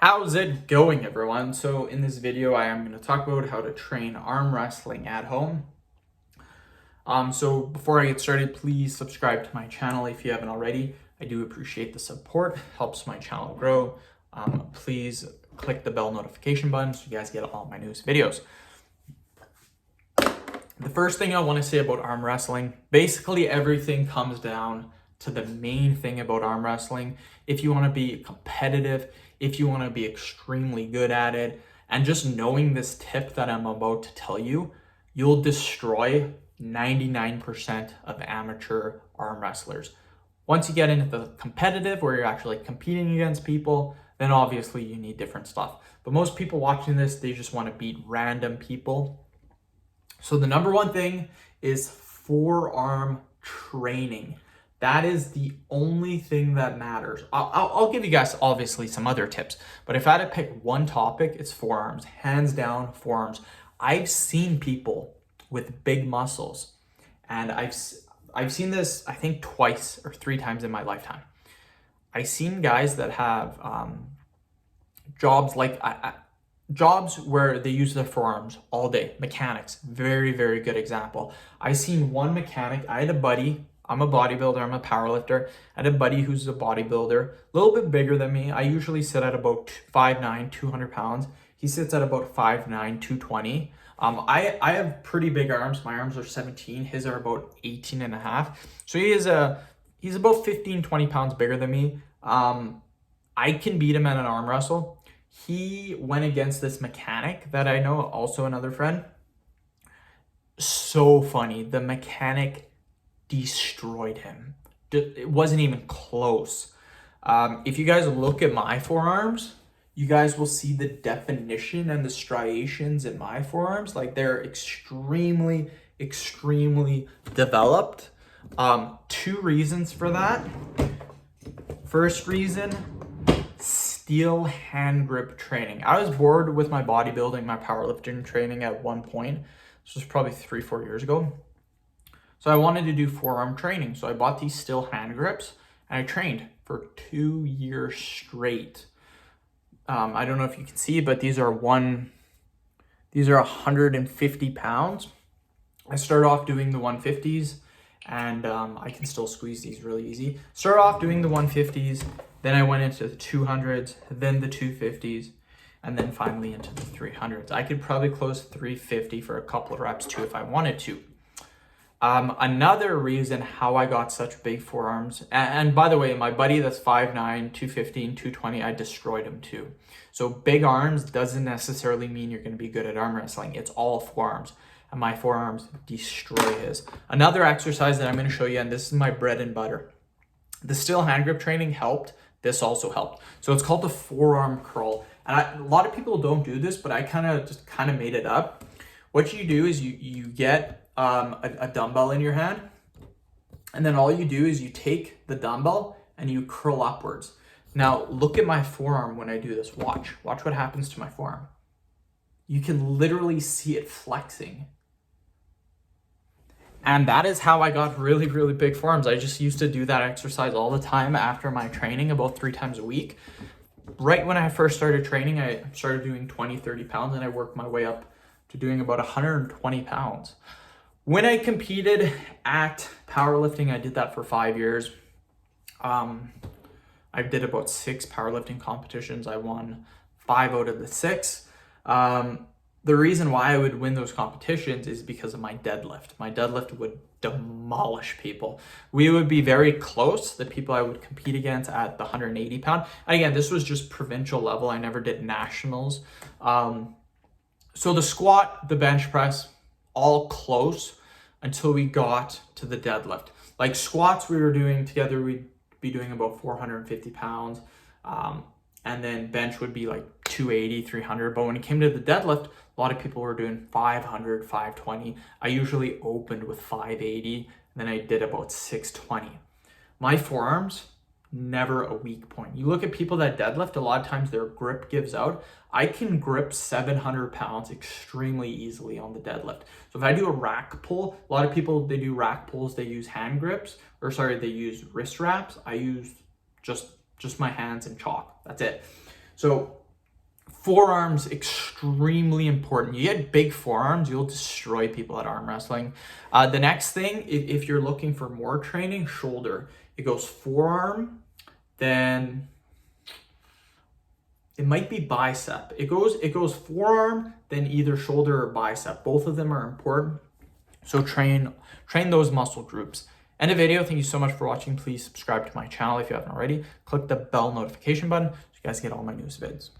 How's it going, everyone? So in this video, I am going to talk about how to train arm wrestling at home. So before I get started, please subscribe to my channel if you haven't already. I do appreciate the support, helps my channel grow. Please click the bell notification button so you guys get all my newest videos. The first thing I want to say about arm wrestling, basically everything comes down to the main thing about arm wrestling. If you want to be competitive, if you want to be extremely good at it, and just knowing this tip that I'm about to tell you, you'll destroy 99% of amateur arm wrestlers. Once you get into the competitive where you're actually competing against people, then obviously you need different stuff. But most people watching this, they just want to beat random people. So the number one thing is forearm training. That is the only thing that matters. I'll give you guys obviously some other tips, but if I had to pick one topic, it's forearms. Hands down, forearms. I've seen people with big muscles, and I've seen this I think twice or three times in my lifetime. I've seen guys that have jobs like jobs where they use their forearms all day. Mechanics, very, very good example. I seen one mechanic. I had a buddy. I'm a bodybuilder, I'm a powerlifter. I had a buddy who's a bodybuilder, a little bit bigger than me. I usually sit at about 5'9", 200 pounds. He sits at about 5'9", 220. I have pretty big arms. My arms are 17. His are about 18 and a half. So he's about 15, 20 pounds bigger than me. I can beat him at an arm wrestle. He went against this mechanic that I know, also another friend. So funny. The mechanic destroyed him. It wasn't even close. If you guys look at my forearms, you guys will see the definition and the striations in my forearms. Like, they're extremely, extremely developed. Two reasons for that. First reason, steel hand grip training. I was bored with my bodybuilding, my powerlifting training at one point. This was probably 3-4 years ago. So I wanted to do forearm training. So I bought these steel hand grips and I trained for 2 years straight. I don't know if you can see, but these are 150 pounds. I started off doing the 150s, and I can still squeeze these really easy. Started off doing the 150s, then I went into the 200s, then the 250s, and then finally into the 300s. I could probably close 350 for a couple of reps too if I wanted to. Another reason how I got such big forearms, and by the way, my buddy that's 5'9", 215, 220, I destroyed him too. So big arms doesn't necessarily mean you're going to be good at arm wrestling. It's all forearms, and my forearms destroy his. Another exercise that I'm going to show you, and this is my bread and butter. The steel hand grip training helped. This also helped. So it's called the forearm curl. And a lot of people don't do this, but I kind of made it up. What you do is you get a dumbbell in your hand, and then all you do is you take the dumbbell and you curl upwards. Now look at my forearm when I do this. Watch what happens to my forearm. You can literally see it flexing. And that is how I got really, really big forearms. I just used to do that exercise all the time after my training, about 3 times a week. Right when I first started training, I started doing 20, 30 pounds, and I worked my way up to doing about 120 pounds. When I competed at powerlifting, I did that for 5 years. I did about 6 powerlifting competitions. I won 5 out of the 6. The reason why I would win those competitions is because of my deadlift. My deadlift would demolish people. We would be very close, the people I would compete against at the 180 pound. Again, this was just provincial level. I never did nationals. So the squat, the bench press, all close until we got to the deadlift. Like squats we were doing together, we'd be doing about 450 pounds. And then bench would be like 280, 300. But when it came to the deadlift, a lot of people were doing 500, 520. I usually opened with 580, and then I did about 620. My forearms, never a weak point. You look at people that deadlift, a lot of times their grip gives out. I can grip 700 pounds extremely easily on the deadlift. So if I do a rack pull, a lot of people, they do rack pulls, they use hand grips, they use wrist wraps. I use just my hands and chalk. That's it. So Forearms, extremely important. You get big forearms, you'll destroy people at arm wrestling. The next thing, if you're looking for more training, shoulder. It goes forearm, then it might be bicep. It goes forearm, then either shoulder or bicep. Both of them are important. So train those muscle groups. End of video. Thank you so much for watching. Please subscribe to my channel if you haven't already. Click the bell notification button so you guys get all my newest vids.